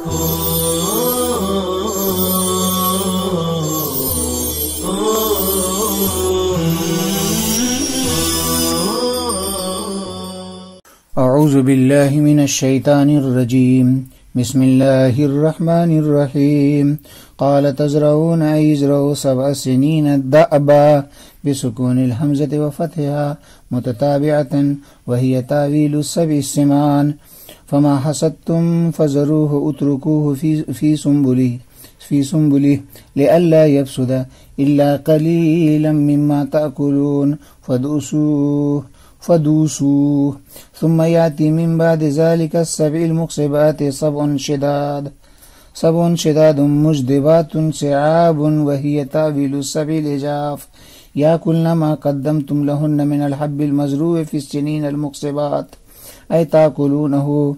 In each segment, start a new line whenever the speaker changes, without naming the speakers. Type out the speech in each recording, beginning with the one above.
اعوذ باللہ من الشیطان الرجیم بسم اللہ الرحمن الرحیم قال تزرعون ایزرعوا 7 سنین دأبا بسکون الحمزة وفتحها متتابعة وهي تاویل 7 السمان فما حصدتم فذروه اتركوه في سنبله لئلا يفسد إلا قليلا مما تأكلون فدوسوه ثم يأتي من بعد ذلك 7 المقصبات 7 شداد مجدبات سعاب وهي تاويل 7 الإجاف يأكلن ما قدمتم لهن من الحب المزروع في السنين المقصبات أي تأكلونه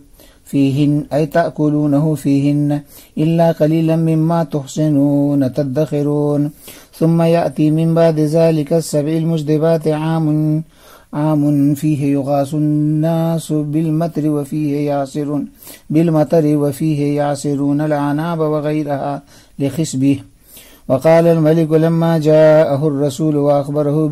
فيهن إلا قليلا مما تحسنون تدخرون ثم يأتي من بعد ذلك 7 المجدبات عام فيه يغاث الناس بالمطر وفيه يعصرون العناب وغيرها لخصبه وقال الملك لما جاءه الرسول وأخبره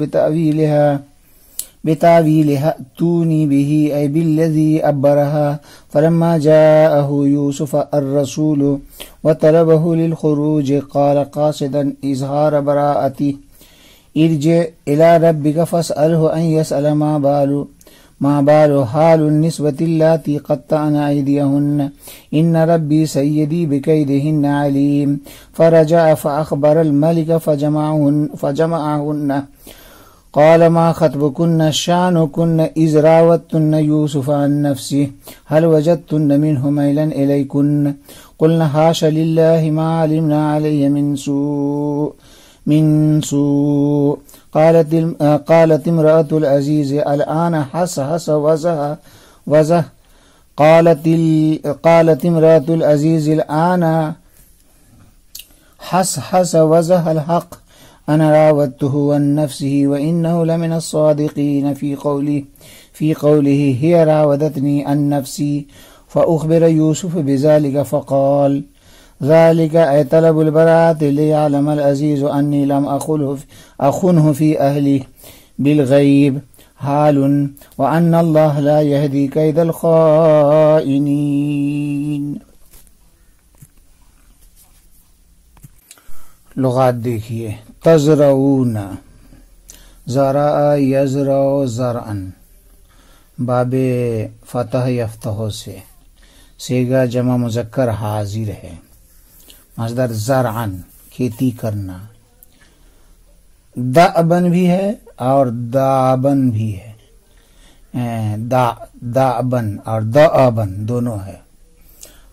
بتأويلها ائتوني به أي بالذي أبرها فلما جاءه يوسف الرسول وطلبه للخروج قال قاصدا إظهار براءته ارجع إلى ربك فاسأله أن يسأل ما بال حال النسوة اللاتي قطعن أيديهن إن ربي سيدي بكيدهن عليم فرجع فأخبر الملك فجمعهن قال ما خطبكن شأنكن إذ راوتن يوسف عن نفسه هل وجدتن منه ميلا إليكن قلنا حاش لله ما علمنا عليه من سوء قالت امرأة العزيز الآن حس وزه قالت امرأة العزيز الآن حس وزه الحق أنا راودته عن نفسه وإنه لمن الصادقين في قوله هي راودتني عن نفسي فأخبر يوسف بذلك فقال ذلك أي طلب البراءة ليعلم العزيز أني لم أخنه في أهله بالغيب حال وأن الله لا يهدي كيد الخائنين. لغات دیکھیے. تزرعون زرع یزرع زرعن باب فتح یفتح سے صیغہ جمع مذکر حاضر ہے. مصدر زرعن کھیتی کرنا. دأبن بھی ہے اور دابن بھی ہے. دأبن اور دأبن دونوں ہے،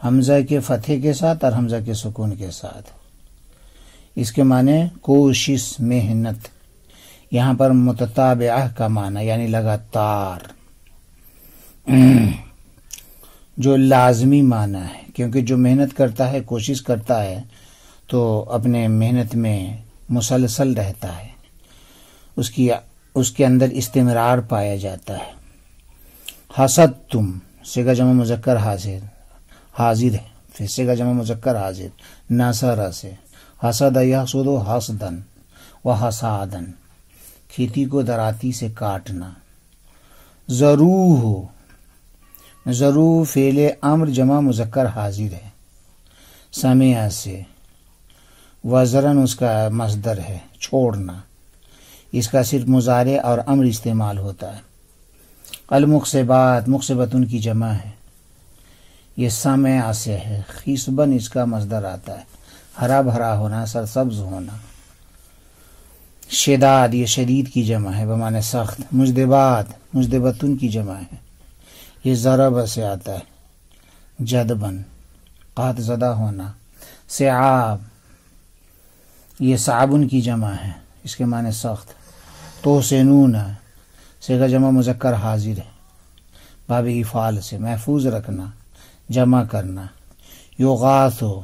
حمزہ کے فتح کے ساتھ اور حمزہ کے سکون کے ساتھ. اس کے معنی کوشش، محنت. یہاں پر متتابعہ کا معنی یعنی لگاتار، جو لازمی معنی ہے، کیونکہ جو محنت کرتا ہے، کوشش کرتا ہے تو اپنے محنت میں مسلسل رہتا ہے، اس کے اندر استمرار پایا جاتا ہے. حسدتم صیغہ جمع مذکر حاضر ہے، پھر صیغہ جمع مذکر حاضر ناصرہ سے. حسد یحسد حسدن و حسادن کھیتی کو دراتی سے کاٹنا. ضرور فعل امر جمع مذکر حاضر ہے سمع سے. وزرن اس کا مصدر ہے چھوڑنا، اس کا صرف مضارع اور امر استعمال ہوتا ہے. المقصبات مقصبتن کی جمع ہے، یہ سمع سے ہے. خصبن اس کا مصدر آتا ہے ہرا بھرا ہونا، سرسبز ہونا. شداد یہ شدید کی جمع ہے بمعنی سخت. مجدبتن کی جمع ہے، یہ ضرب سے آتا ہے جدبن قحط زدہ ہونا. سعاب یہ صعبن کی جمع ہے، اس کے معنی سخت. توسنون صیغہ جمع مذکر حاضر ہے باب افعال سے محفوظ رکھنا، جمع کرنا. یغاثو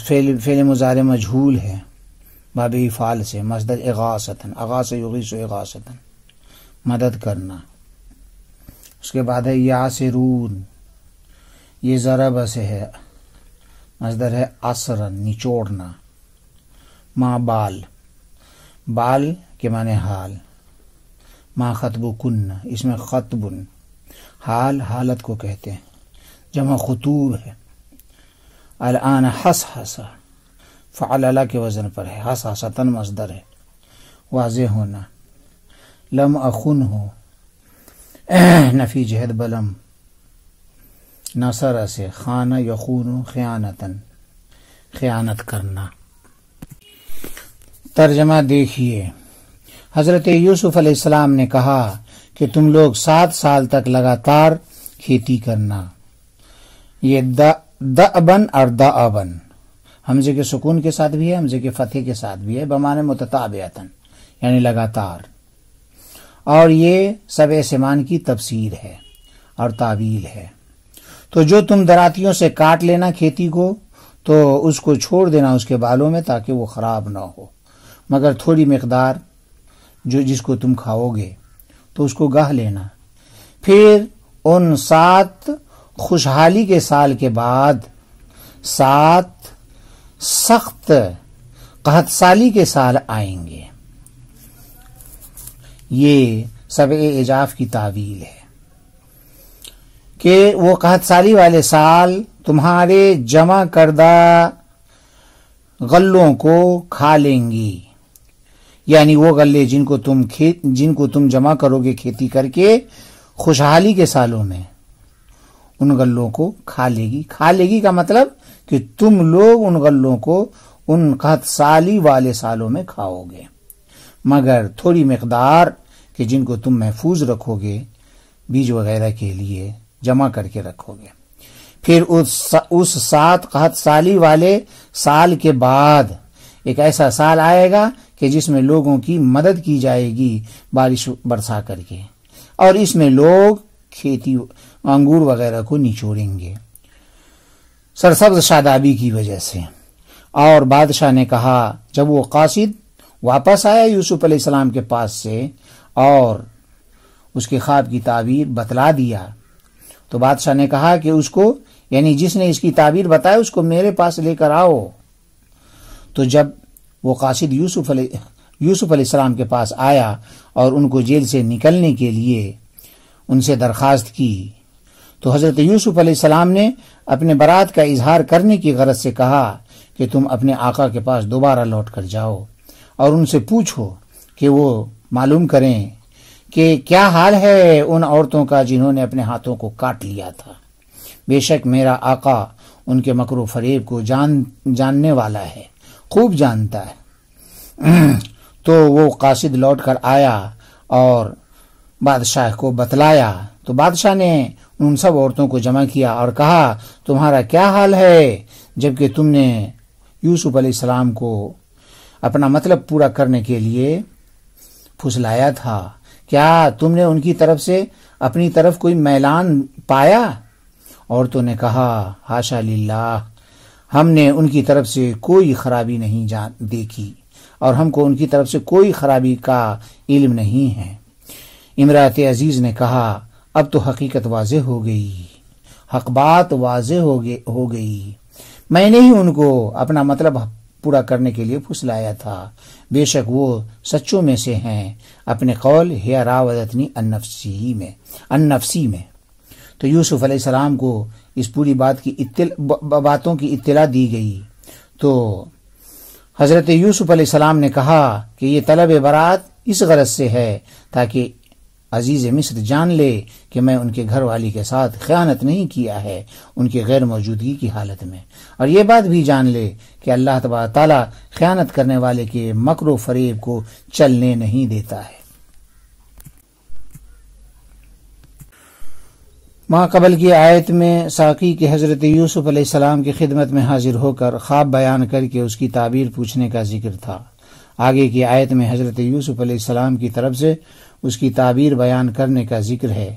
فعل مضارع مجہول ہے باب افعال سے مصدر اغاثتن. اغاث یغیث اغاثتن مدد کرنا. اس کے بعد ہے یاسرون، یہ ضرب سے ہے، مصدر ہے عصرا، نچوڑنا. ما بال، بال کے معنی حال. ما خطبکن، اس میں خطب حال حالت کو کہتے ہیں، جمع خطوب ہے. الان حسحسا، فعللا کے وزن پر ہے، حسحسن مصدر ہے، واضح ہونا. لم اخن ہو، نفی جہد بلم. نصر سے خانہ یخون خیانتن، خیانت کرنا. ترجمہ دیکھیے. حضرت یوسف علیہ السلام نے کہا کہ تم لوگ 7 سال تک لگاتار کھیتی کرنا. یہ دأبن اور دأبن حمزے کے سکون کے ساتھ بھی ہے، حمزے کے فتح کے ساتھ بھی ہے، بمعنی متتابعتن یعنی لگاتار. اور یہ سبع سمان کی تفسیر ہے اور تعویل ہے. تو جو تم دراتیوں سے کاٹ لینا کھیتی کو، تو اس کو چھوڑ دینا اس کے بالوں میں تاکہ وہ خراب نہ ہو، مگر تھوڑی مقدار جس کو تم کھاؤ گے تو اس کو گاہ لینا. پھر ان 7 خوشحالی کے سال کے بعد 7 سخت قحط سالی کے سال آئیں گے. یہ سبع اعجاف کی تعویل ہے کہ وہ قحط سالی والے سال تمہارے جمع کردہ غلوں کو کھا لیں گی، یعنی وہ غلے جن کو تم جمع کرو گے کھیتی کر کے خوشحالی کے سالوں میں، ان غلوں کو کھا لے گی. کھا لے گی کا مطلب کہ تم لوگ ان غلوں کو ان قحط سالی والے سالوں میں کھاؤ گے، مگر تھوڑی مقدار کہ جن کو تم محفوظ رکھو گے، بیج وغیرہ کے لیے جمع کر کے رکھو گے. پھر اس 7 قحط سالی والے سال کے بعد ایک ایسا سال آئے گا کہ جس میں لوگوں کی مدد کی جائے گی بارش برسا کر کے، اور اس میں لوگ کھیتی انگور وغیرہ کو نچوڑیں گے سرسبز شادابی کی وجہ سے. اور بادشاہ نے کہا، جب وہ قاصد واپس آیا یوسف علیہ السلام کے پاس سے اور اس کے خواب کی تعبیر بتلا دیا، تو بادشاہ نے کہا کہ اس کو، یعنی جس نے اس کی تعبیر بتایا، اس کو میرے پاس لے کر آؤ. تو جب وہ قاصد یوسف علیہ السلام کے پاس آیا اور ان کو جیل سے نکلنے کے لیے ان سے درخواست کی، تو حضرت یوسف علیہ السلام نے اپنے برات کا اظہار کرنے کی غرض سے کہا کہ تم اپنے آقا کے پاس دوبارہ لوٹ کر جاؤ اور ان سے پوچھو کہ وہ معلوم کریں کہ کیا حال ہے ان عورتوں کا جنہوں نے اپنے ہاتھوں کو کاٹ لیا تھا. بے شک میرا آقا ان کے مکر و فریب کو جاننے والا ہے، خوب جانتا ہے. تو وہ قاصد لوٹ کر آیا اور بادشاہ کو بتلایا. تو بادشاہ نے ان سب عورتوں کو جمع کیا اور کہا، تمہارا کیا حال ہے جبکہ تم نے یوسف علیہ السلام کو اپنا مطلب پورا کرنے کے لیے پھسلایا تھا؟ کیا تم نے ان کی طرف سے اپنی طرف کوئی میلان پایا؟ عورتوں نے کہا، حاشا للہ، ہم نے ان کی طرف سے کوئی خرابی نہیں دیکھی اور ہم کو ان کی طرف سے کوئی خرابی کا علم نہیں ہے. امرأت عزیز نے کہا، اب تو حقیقت واضح ہو گئی، حق بات واضح ہو گئی. میں نے ہی ان کو اپنا مطلب پورا کرنے کے لیے پھسلایا تھا. بے شک وہ سچوں میں سے ہیں اپنے قول ہے راودتنی النفسی میں. تو یوسف علیہ السلام کو اس پوری باتوں کی اطلاع دی گئی. تو حضرت یوسف علیہ السلام نے کہا کہ یہ طلب برات اس غرض سے ہے تاکہ عزیز مصر جان لے کہ میں ان کے گھر والی کے ساتھ خیانت نہیں کیا ہے ان کے غیر موجودگی کی حالت میں، اور یہ بات بھی جان لے کہ اللہ تبارک تعالیٰ خیانت کرنے والے کے مکر و فریب کو چلنے نہیں دیتا ہے. ماں قبل کی آیت میں ساقی کے حضرت یوسف علیہ السلام کی خدمت میں حاضر ہو کر خواب بیان کر کے اس کی تعبیر پوچھنے کا ذکر تھا. آگے کی آیت میں حضرت یوسف علیہ السلام کی طرف سے اس کی تعبیر بیان کرنے کا ذکر ہے،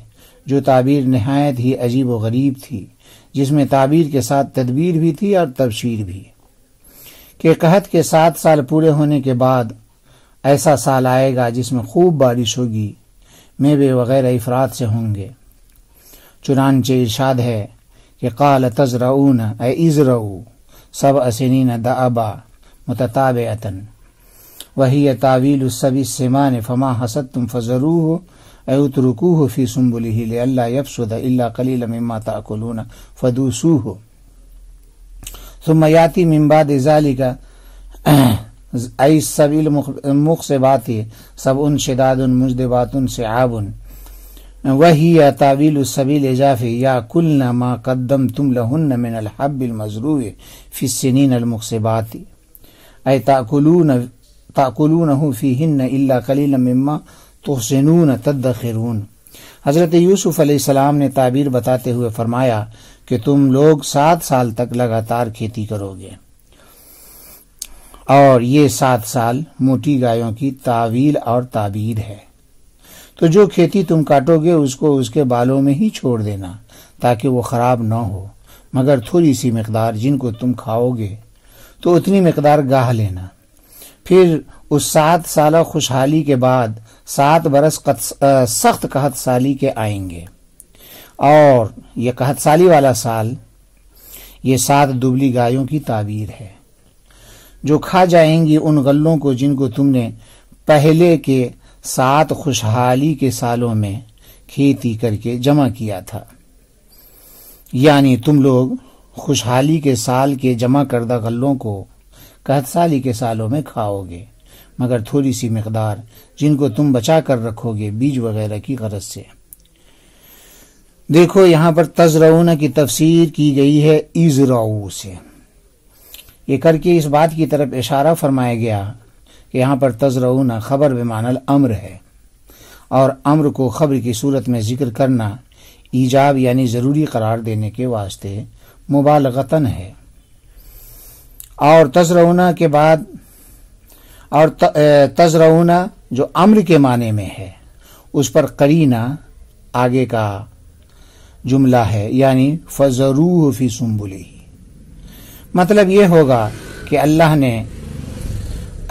جو تعبیر نہایت ہی عجیب و غریب تھی، جس میں تعبیر کے ساتھ تدبیر بھی تھی اور تبشیر بھی، کہ قحط کے 7 سال پورے ہونے کے بعد ایسا سال آئے گا جس میں خوب بارش ہوگی، میوے وغیرہ افراط سے ہوں گے. چنانچہ ارشاد ہے کہ کہ قال تزرعون اے ازرعوا سبع سنین دأبا متتابعۃ وہی تعویل السبع السمان فما حصدتم فذروه اے اترکوه فی سنبله لئلا یفسد الا قلیلا مما تأکلون فدوسوه ثم یاتی من بعد ذلك ای السبع المخصبات سبع شداد مجدبات سعاب وہی تعویل السبع الاجاف یاکلن ما قدمتم لهن من الحب المزروع فی السنین المخصبات ای تأکلونه فیہن الا قلیلا مما تحسنون تدخرون۔ حضرت یوسف علیہ السلام نے تعبیر بتاتے ہوئے فرمایا کہ تم لوگ 7 سال تک لگاتار کھیتی کرو گے، اور یہ 7 سال موٹی گایوں کی تعویل اور تعبیر ہے۔ تو جو کھیتی تم کاٹو گے اس کو اس کے بالوں میں ہی چھوڑ دینا تاکہ وہ خراب نہ ہو، مگر تھوڑی سی مقدار جن کو تم کھاؤ گے تو اتنی مقدار گاہ لینا۔ پھر اس 7 سالہ خوشحالی کے بعد 7 برس سخت قحط سالی کے آئیں گے، اور یہ قحط سالی والا سال یہ 7 دبلی گایوں کی تعبیر ہے جو کھا جائیں گی ان غلوں کو جن کو تم نے پہلے کے 7 خوشحالی کے سالوں میں کھیتی کر کے جمع کیا تھا۔ یعنی تم لوگ خوشحالی کے سال کے جمع کردہ غلوں کو قحط سالی کے سالوں میں کھاؤ گے، مگر تھوڑی سی مقدار جن کو تم بچا کر رکھو گے بیج وغیرہ کی غرض سے۔ دیکھو یہاں پر تزرعون کی تفسیر کی گئی ہے ازرعوا سے، یہ کر کے اس بات کی طرف اشارہ فرمایا گیا کہ یہاں پر تزرعون خبر بمعنی الامر ہے، اور امر کو خبر کی صورت میں ذکر کرنا ایجاب یعنی ضروری قرار دینے کے واسطے مبالغتاً ہے۔ اور تزرعون کے بعد اور تزرعون جو امر کے معنی میں ہے اس پر قرینہ آگے کا جملہ ہے، یعنی فذروه فی سنبلہ، مطلب یہ ہوگا کہ اللہ نے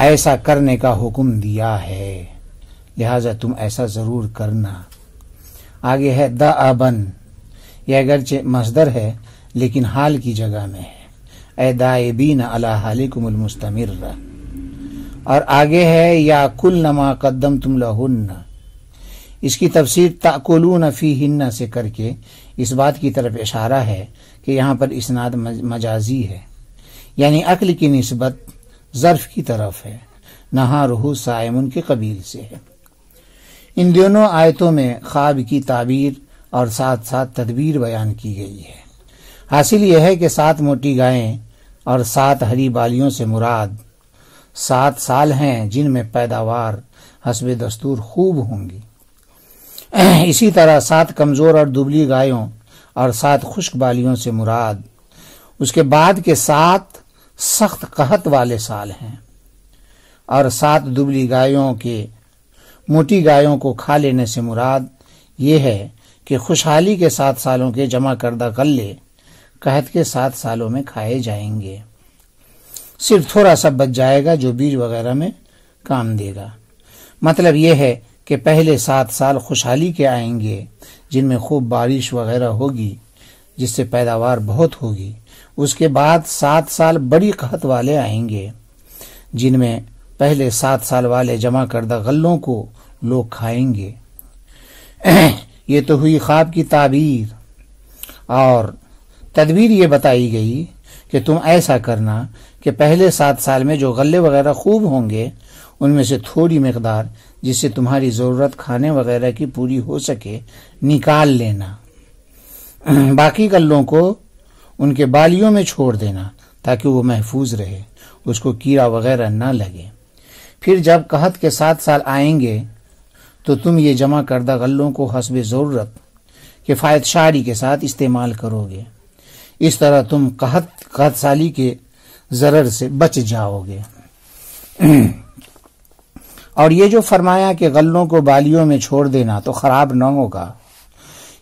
ایسا کرنے کا حکم دیا ہے لہذا تم ایسا ضرور کرنا۔ آگے ہے دأبن، یہ اگرچہ مصدر ہے لیکن حال کی جگہ میں ہے، اے دائبین علی حالکم المستمر، اور آگے ہے یاکلن ما قدمتم لہن، اس کی تفسیر تأکلون فیہن سے کر کے اس بات کی طرف اشارہ ہے کہ یہاں پر اسناد مجازی ہے، یعنی عقل کی نسبت ظرف کی طرف ہے، نہارہ صائم کے قبیل سے ہے۔ ان دونوں آیتوں میں خواب کی تعبیر اور ساتھ ساتھ تدبیر بیان کی گئی ہے۔ حاصل یہ ہے کہ 7 موٹی گائیں اور 7 ہری بالیوں سے مراد 7 سال ہیں جن میں پیداوار حسب دستور خوب ہوں گی۔ اسی طرح 7 کمزور اور دبلی گایوں اور 7 خشک بالیوں سے مراد اس کے بعد کے 7 سخت قحط والے سال ہیں، اور 7 دبلی گایوں کے موٹی گایوں کو کھا لینے سے مراد یہ ہے کہ خوشحالی کے 7 سالوں کے جمع کردہ غلے قحط کے 7 سالوں میں کھائے جائیں گے، صرف تھوڑا سا بچ جائے گا جو بیج وغیرہ میں کام دے گا۔ مطلب یہ ہے کہ پہلے 7 سال خوشحالی کے آئیں گے جن میں خوب بارش وغیرہ ہوگی جس سے پیداوار بہت ہوگی، اس کے بعد 7 سال بڑی قحط والے آئیں گے جن میں پہلے 7 سال والے جمع کردہ غلوں کو لوگ کھائیں گے۔ یہ تو ہوئی خواب کی تعبیر، اور تدبیر یہ بتائی گئی کہ تم ایسا کرنا کہ پہلے 7 سال میں جو غلے وغیرہ خوب ہوں گے ان میں سے تھوڑی مقدار جس سے تمہاری ضرورت کھانے وغیرہ کی پوری ہو سکے نکال لینا، باقی غلوں کو ان کے بالیوں میں چھوڑ دینا تاکہ وہ محفوظ رہے، اس کو کیڑا وغیرہ نہ لگے۔ پھر جب قحط کے 7 سال آئیں گے تو تم یہ جمع کردہ غلوں کو حسب ضرورت کفایت شعری کے ساتھ استعمال کرو گے، اس طرح تم قحط سالی کے ضرر سے بچ جاؤ گے۔ اور یہ جو فرمایا کہ غلوں کو بالیوں میں چھوڑ دینا تو خراب نہ ہوگا،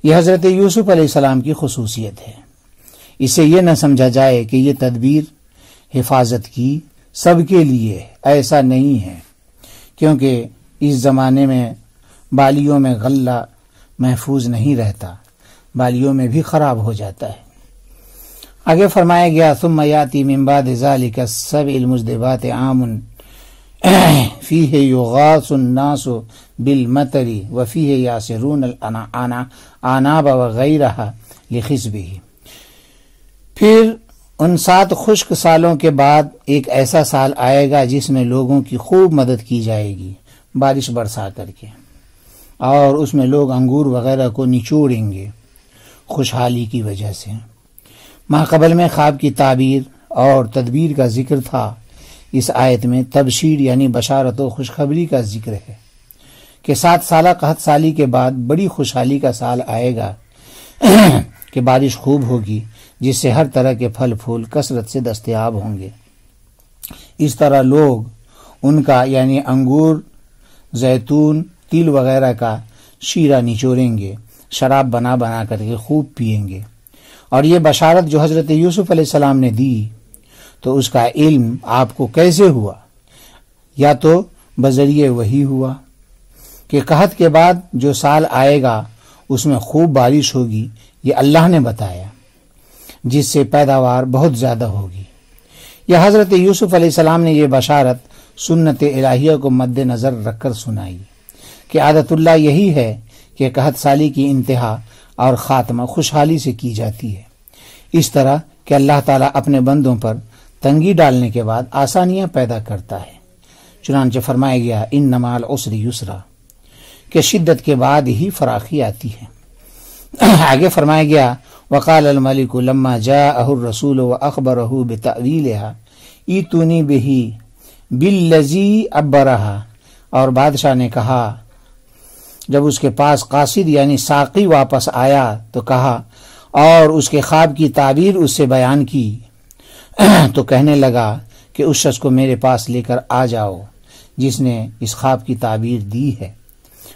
یہ حضرت یوسف علیہ السلام کی خصوصیت ہے، اسے یہ نہ سمجھا جائے کہ یہ تدبیر حفاظت کی سب کے لیے، ایسا نہیں ہے، کیونکہ اس زمانے میں بالیوں میں غلہ محفوظ نہیں رہتا، بالیوں میں بھی خراب ہو جاتا ہے۔ آگے فرمایا گیا ثم یاتی من بعد ذلک السبع المجدبات عام فیہ یغاث الناس بالمطر وفیہ یاسرون العناب وغیرہ لخصبہ. پھر ان 7 خشک سالوں کے بعد ایک ایسا سال آئے گا جس میں لوگوں کی خوب مدد کی جائے گی بارش برسا کر کے، اور اس میں لوگ انگور وغیرہ کو نچوڑیں گے خوشحالی کی وجہ سے. ماقبل میں خواب کی تعبیر اور تدبیر کا ذکر تھا، اس آیت میں تبشیر یعنی بشارت و خوشخبری کا ذکر ہے کہ 7 سالہ قحط سالی کے بعد بڑی خوشحالی کا سال آئے گا کہ بارش خوب ہوگی جس سے ہر طرح کے پھل پھول کثرت سے دستیاب ہوں گے. اس طرح لوگ ان کا یعنی انگور، زیتون، تل وغیرہ کا شیرہ نچوڑیں گے، شراب بنا بنا کر کے خوب پیئیں گے. اور یہ بشارت جو حضرت یوسف علیہ السلام نے دی تو اس کا علم آپ کو کیسے ہوا؟ یا تو بذریعے وحی ہوا کہ قحط کے بعد جو سال آئے گا اس میں خوب بارش ہوگی، یہ اللہ نے بتایا، جس سے پیداوار بہت زیادہ ہوگی. یا حضرت یوسف علیہ السلام نے یہ بشارت سنت الہیہ کو مد نظر رکھ کر سنائی کہ عادت اللہ یہی ہے کہ قحط سالی کی انتہا اور خاتمہ خوشحالی سے کی جاتی ہے، اس طرح کہ اللہ تعالیٰ اپنے بندوں پر تنگی ڈالنے کے بعد آسانیاں پیدا کرتا ہے. چنانچہ فرمایا گیا ان مع العسر یسرا کہ شدت کے بعد ہی فراخی آتی ہے. آگے فرمایا گیا وقال الملک لما جاءه الرسول واخبره بتأویلها ایتونی به بالذی ابرہا. اور بادشاہ نے کہا جب اس کے پاس قاصد یعنی ساقی واپس آیا تو کہا اور اس کے خواب کی تعبیر اس سے بیان کی تو کہنے لگا کہ اس شخص کو میرے پاس لے کر آ جاؤ جس نے اس خواب کی تعبیر دی ہے.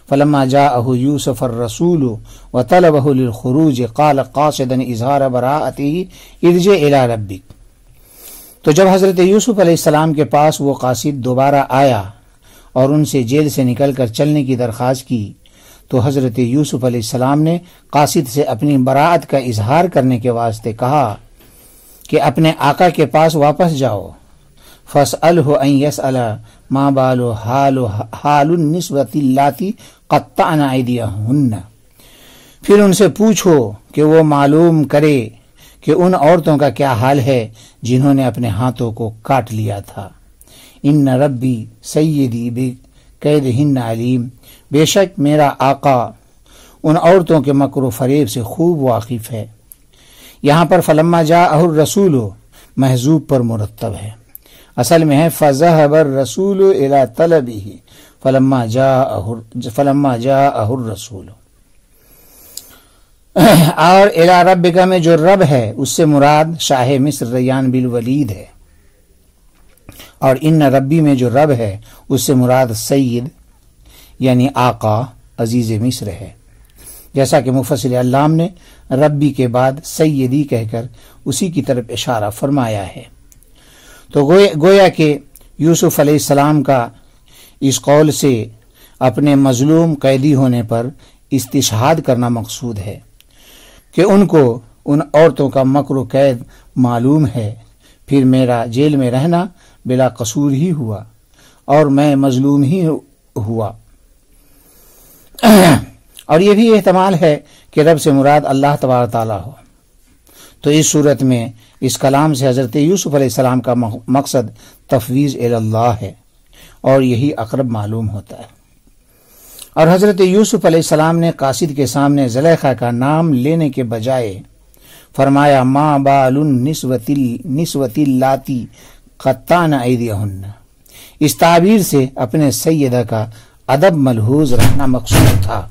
فلما جاءه یوسف الرسول وطلبه للخروج قال قاصدا اظہار براءته ارجع الى ربک. تو جب حضرت یوسف علیہ السلام کے پاس وہ قاصد دوبارہ آیا اور ان سے جیل سے نکل کر چلنے کی درخواست کی تو حضرت یوسف علیہ السلام نے قاصد سے اپنی براءت کا اظہار کرنے کے واسطے کہا کہ اپنے آقا کے پاس واپس جاؤ. فاسألہ ان یسأل ما بال حال النسوۃ اللاتی قطعن ایدیہن. پھر ان سے پوچھو کہ وہ معلوم کرے کہ ان عورتوں کا کیا حال ہے جنہوں نے اپنے ہاتھوں کو کاٹ لیا تھا. ان ربی سیدی بقیدہن علیم. بے شک میرا آقا ان عورتوں کے مکر و فریب سے خوب واقف ہے. یہاں پر فلما جاءہ الرسول محذوب پر مرتب ہے، اصل میں ہے فذهب الرسول الى طلبه فلما جاءہ الرسول. اور الى ربک میں جو رب ہے اس سے مراد شاہ مصر ریان بالولید ہے، اور ان ربی میں جو رب ہے اس سے مراد سید یعنی آقا عزیز مصر ہے. جیسا کہ مفسر علام نے ربی کے بعد سیدی کہہ کر اسی کی طرف اشارہ فرمایا ہے. تو گویا کہ یوسف علیہ السلام کا اس قول سے اپنے مظلوم قیدی ہونے پر استشہاد کرنا مقصود ہے کہ ان کو ان عورتوں کا مکر و قید معلوم ہے، پھر میرا جیل میں رہنا بلا قصور ہی ہوا اور میں مظلوم ہی ہوا. اور یہ بھی احتمال ہے کہ رب سے مراد اللہ تبارک تعالیٰ ہو. تو اس صورت میں اس کلام سے حضرت یوسف علیہ السلام کا مقصد تفویض الی اللہ ہے اور یہی اقرب معلوم ہوتا ہے. اور حضرت یوسف علیہ السلام نے قاصد کے سامنے زلیخا کا نام لینے کے بجائے فرمایا ما بال النسوۃ اللاتی قطعن ایدیہن. اس تعبیر سے اپنے سیدہ کا ادب ملحوظ رکھنا مقصود تھا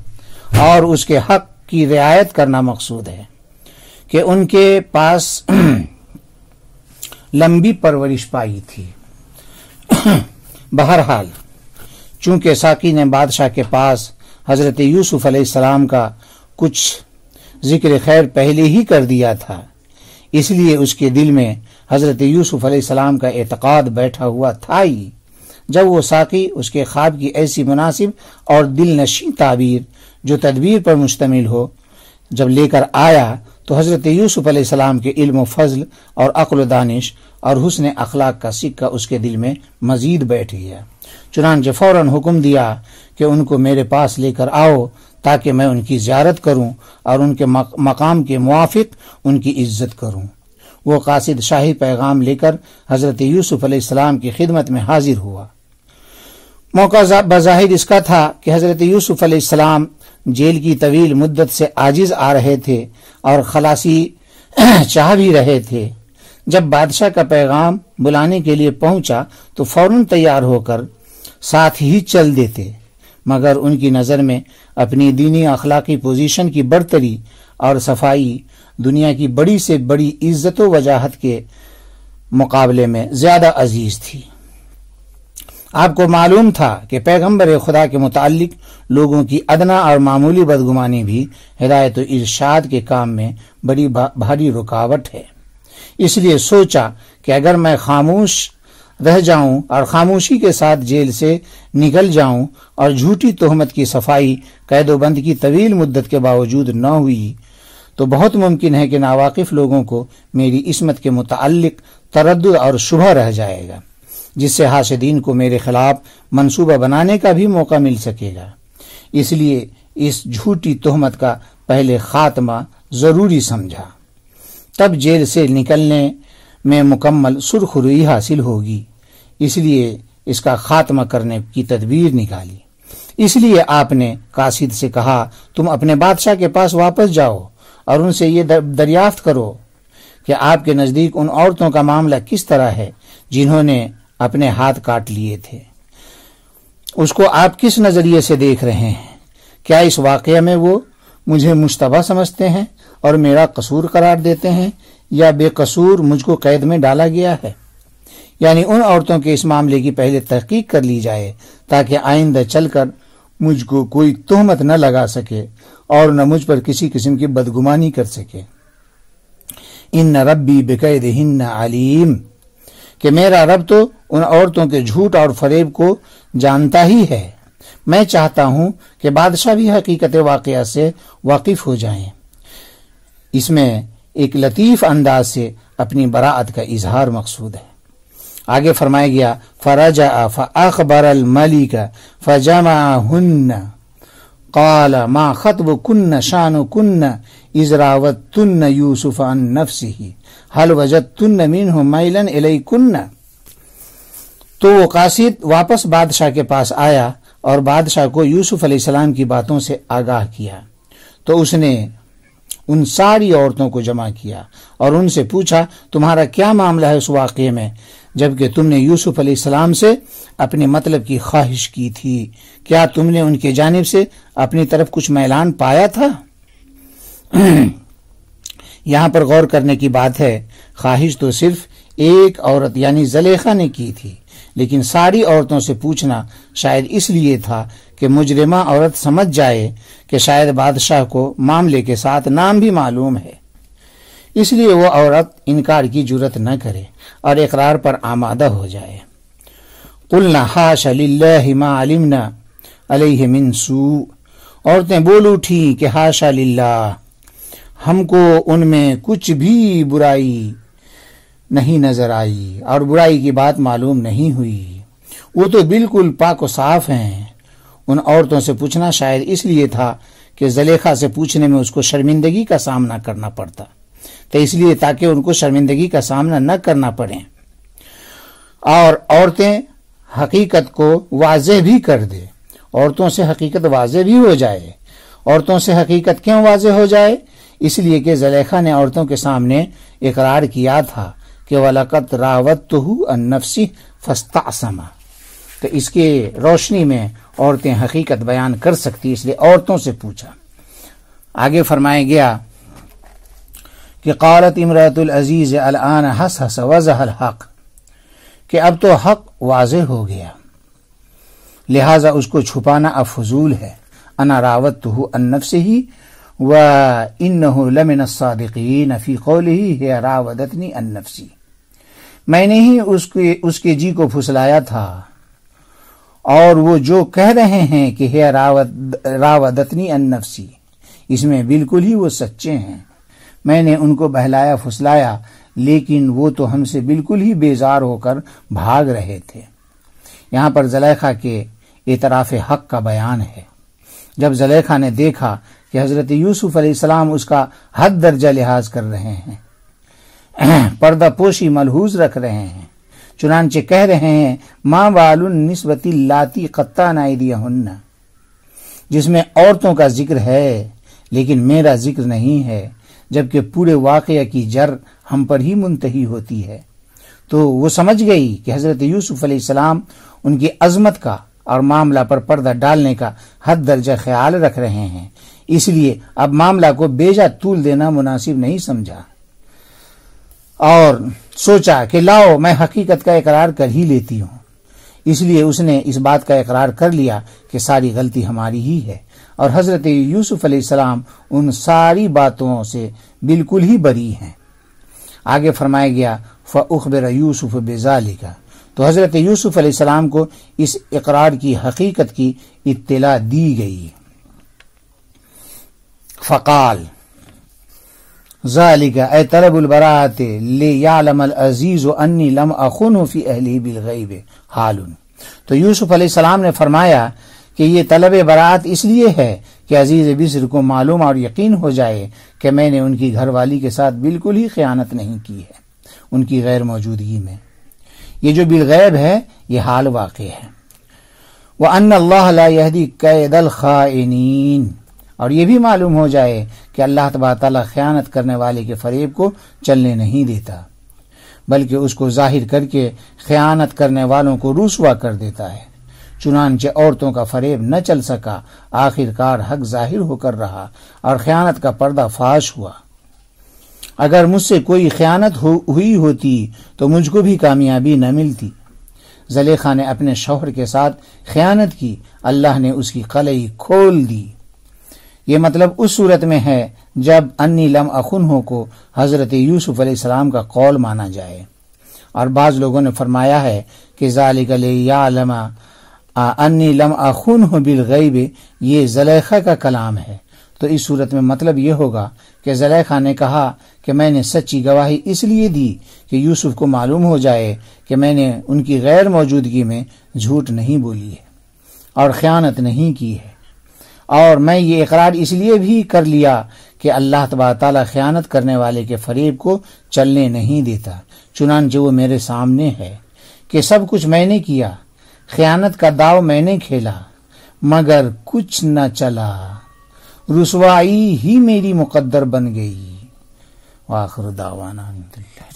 اور اس کے حق کی رعایت کرنا مقصود ہے کہ ان کے پاس لمبی پرورش پائی تھی. بہرحال چونکہ ساقی نے بادشاہ کے پاس حضرت یوسف علیہ السلام کا کچھ ذکر خیر پہلے ہی کر دیا تھا، اس لیے اس کے دل میں حضرت یوسف علیہ السلام کا اعتقاد بیٹھا ہوا تھا ہی. جب وہ ساقی اس کے خواب کی ایسی مناسب اور دل نشیں تعبیر جو تدبیر پر مشتمل ہو جب لے کر آیا تو حضرت یوسف علیہ السلام کے علم و فضل اور عقل و دانش اور حسن اخلاق کا سکہ اس کے دل میں مزید بیٹھ گیا۔ چنانچہ فوراً حکم دیا کہ ان کو میرے پاس لے کر آؤ تاکہ میں ان کی زیارت کروں اور ان کے مقام کے موافق ان کی عزت کروں۔ وہ قاصد شاہی پیغام لے کر حضرت یوسف علیہ السلام کی خدمت میں حاضر ہوا۔ موقع بظاہر اس کا تھا کہ حضرت یوسف علیہ السلام جیل کی طویل مدت سے عاجز آ رہے تھے اور خلاصی چاہ بھی رہے تھے۔ جب بادشاہ کا پیغام بلانے کے لیے پہنچا تو فوراً تیار ہو کر ساتھ ہی چل دیتے، مگر ان کی نظر میں اپنی دینی اخلاقی پوزیشن کی برتری اور صفائی دنیا کی بڑی سے بڑی عزت و وجاہت کے مقابلے میں زیادہ عزیز تھی۔ آپ کو معلوم تھا کہ پیغمبر خدا کے متعلق لوگوں کی ادنا اور معمولی بدگمانی بھی ہدایت و ارشاد کے کام میں بڑی بھاری رکاوٹ ہے۔ اس لیے سوچا کہ اگر میں خاموش رہ جاؤں اور خاموشی کے ساتھ جیل سے نکل جاؤں اور جھوٹی تہمت کی صفائی قید و بند کی طویل مدت کے باوجود نہ ہوئی تو بہت ممکن ہے کہ ناواقف لوگوں کو میری عصمت کے متعلق تردد اور شبہ رہ جائے گا، جس سے حاسدین کو میرے خلاف منصوبہ بنانے کا بھی موقع مل سکے گا۔ اس لیے اس جھوٹی تہمت کا پہلے خاتمہ ضروری سمجھا، تب جیل سے نکلنے میں مکمل سرخروئی حاصل ہوگی۔ اس لیے اس کا خاتمہ کرنے کی تدبیر نکالی۔ اس لیے آپ نے قاصد سے کہا، تم اپنے بادشاہ کے پاس واپس جاؤ اور ان سے یہ دریافت کرو کہ آپ کے نزدیک ان عورتوں کا معاملہ کس طرح ہے جنہوں نے اپنے ہاتھ کاٹ لیے تھے۔ اس کو آپ کس نظریے سے دیکھ رہے ہیں؟ کیا اس واقعہ میں وہ مجھے مشتبہ سمجھتے ہیں اور میرا قصور قرار دیتے ہیں، یا بے قصور مجھ کو قید میں ڈالا گیا ہے؟ یعنی ان عورتوں کے اس معاملے کی پہلے تحقیق کر لی جائے تاکہ آئندہ چل کر مجھ کو کوئی تہمت نہ لگا سکے اور نہ مجھ پر کسی قسم کی بدگمانی کر سکے۔ ان ربی بکیدہن علیم، کہ میرا رب تو ان عورتوں کے جھوٹ اور فریب کو جانتا ہی ہے۔ میں چاہتا ہوں کہ بادشاہ بھی حقیقت واقعہ سے واقف ہو جائیں۔ اس میں ایک لطیف انداز سے اپنی براعت کا اظہار مقصود ہے۔ آگے فرمایا گیا، فرجع فاخبر الملک فجمعهن قال ما خطبكن شانكن اذ راوتن یوسف عن نفسه هل وجدتن منه میلا الیکن۔ تو وہ قاصد واپس بادشاہ کے پاس آیا اور بادشاہ کو یوسف علیہ السلام کی باتوں سے آگاہ کیا۔ تو اس نے ان ساری عورتوں کو جمع کیا اور ان سے پوچھا، تمہارا کیا معاملہ ہے اس واقعے میں جبکہ تم نے یوسف علیہ السلام سے اپنے مطلب کی خواہش کی تھی؟ کیا تم نے ان کی جانب سے اپنی طرف کچھ میلان پایا تھا؟ یہاں پر غور کرنے کی بات ہے، خواہش تو صرف ایک عورت یعنی زلیخا نے کی تھی، لیکن ساری عورتوں سے پوچھنا شاید اس لیے تھا کہ مجرمہ عورت سمجھ جائے کہ شاید بادشاہ کو معاملے کے ساتھ نام بھی معلوم ہے، اس لیے وہ عورت انکار کی جرت نہ کرے اور اقرار پر آمادہ ہو جائے۔ قلنا حاش للہ ما علمنا علیہ من سوء، عورتیں بول اٹھی کہ حاشا للہ، ہم کو ان میں کچھ بھی برائی نہیں نظر آئی اور برائی کی بات معلوم نہیں ہوئی، وہ تو بالکل پاک و صاف ہیں۔ ان عورتوں سے پوچھنا شاید اس لیے تھا کہ زلیخا سے پوچھنے میں اس کو شرمندگی کا سامنا کرنا پڑتا، تو اس لیے تاکہ ان کو شرمندگی کا سامنا نہ کرنا پڑے اور عورتیں حقیقت کو واضح بھی کر دے، عورتوں سے حقیقت واضح بھی ہو جائے۔ عورتوں سے حقیقت کیوں واضح ہو جائے؟ اس لیے کہ زلیخا نے عورتوں کے سامنے اقرار کیا تھا کہ وَلَقَدْ رَاوَدتُّهُ عَن نَفْسِهِ فَاسْتَعْصَمَ، تو اس کے روشنی میں عورتیں حقیقت بیان کر سکتی، اس لیے عورتوں سے پوچھا۔ آگے فرمایا گیا کہ قالت امرأۃ العزیز الآن حسحس وضح الحق، کہ اب تو حق واضح ہو گیا، لہذا اس کو چھپانا اب فضول ہے۔ انا راودتہ عن نفسہ وانہ لمن الصادقین فی قولہ ہی راودتنی عن نفسی، میں نے ہی اس کے جی کو پھسلایا تھا، اور وہ جو کہہ رہے ہیں کہ راودتنی عن نفسی، اس میں بالکل ہی وہ سچے ہیں۔ میں نے ان کو بہلایا پھسلایا، لیکن وہ تو ہم سے بالکل ہی بیزار ہو کر بھاگ رہے تھے۔ یہاں پر زلیخا کے اعتراف حق کا بیان ہے۔ جب زلیخا نے دیکھا کہ حضرت یوسف علیہ السلام اس کا حد درجہ لحاظ کر رہے ہیں، پردہ پوشی ملحوظ رکھ رہے ہیں، چنانچہ کہہ رہے ہیں ماں بال النسبۃ اللاتی قطعن ایدیہن، جس میں عورتوں کا ذکر ہے لیکن میرا ذکر نہیں ہے، جبکہ پورے واقعہ کی جر ہم پر ہی منتہی ہوتی ہے۔ تو وہ سمجھ گئی کہ حضرت یوسف علیہ السلام ان کی عظمت کا اور معاملہ پر پردہ ڈالنے کا حد درجہ خیال رکھ رہے ہیں، اس لیے اب معاملہ کو بیجا طول دینا مناسب نہیں سمجھا اور سوچا کہ لاؤ میں حقیقت کا اقرار کر ہی لیتی ہوں۔ اس لیے اس نے اس بات کا اقرار کر لیا کہ ساری غلطی ہماری ہی ہے، اور حضرت یوسف علیہ السلام ان ساری باتوں سے بالکل ہی بری ہیں۔ آگے فرمایا گیا فَأُخْبِرَ يُوسُفُ بِذَلِكَ، تو حضرت یوسف علیہ السلام کو اس اقرار کی حقیقت کی اطلاع دی گئی۔ فقال ذَلِكَ اے طلب البراءۃ لِيَعْلَمَ الْعَزِيزُ أَنِّي لَمْ أَخُنْهُ فِي أَهْلِهِ بِالْغَيْبِ حَالٌ، تو یوسف علیہ السلام نے فرمایا کہ یہ طلب برات اس لیے ہے کہ عزیز مصر کو معلوم اور یقین ہو جائے کہ میں نے ان کی گھر والی کے ساتھ بالکل ہی خیانت نہیں کی ہے ان کی غیر موجودگی میں۔ یہ جو بالغیب ہے یہ حال واقع ہے۔ وَأَنَّ اللَّهَ لَا يَهْدِي كَيْدَ الْخَائِنِينَ، اور یہ بھی معلوم ہو جائے کہ اللہ تبارک تعالیٰ خیانت کرنے والے کے فریب کو چلنے نہیں دیتا، بلکہ اس کو ظاہر کر کے خیانت کرنے والوں کو رسوا کر دیتا ہے۔ چنانچہ عورتوں کا فریب نہ چل سکا، آخر کار حق ظاہر ہو کر رہا اور خیانت کا پردہ فاش ہوا۔ اگر مجھ سے کوئی خیانت ہوئی ہوتی تو مجھ کو بھی کامیابی نہ ملتی۔ زلیخا نے اپنے شوہر کے ساتھ خیانت کی، اللہ نے اس کی قلعی کھول دی۔ یہ مطلب اس صورت میں ہے جب انی لم اخنہ کو حضرت یوسف علیہ السلام کا قول مانا جائے، اور بعض لوگوں نے فرمایا ہے کہ ذالک لیعلم انی لم اخنہ بالغیب، یہ زلیخا کا کلام ہے۔ تو اس صورت میں مطلب یہ ہوگا کہ زلیخا نے کہا کہ میں نے سچی گواہی اس لیے دی کہ یوسف کو معلوم ہو جائے کہ میں نے ان کی غیر موجودگی میں جھوٹ نہیں بولی ہے اور خیانت نہیں کی ہے، اور میں یہ اقرار اس لیے بھی کر لیا کہ اللہ تبارک تعالیٰ خیانت کرنے والے کے فریب کو چلنے نہیں دیتا، چنانچہ وہ میرے سامنے ہے کہ سب کچھ میں نے کیا، خیانت کا داؤ میں نے کھیلا، مگر کچھ نہ چلا، رسوائی ہی میری مقدر بن گئی۔ وآخر دعوانا الحمدللہ۔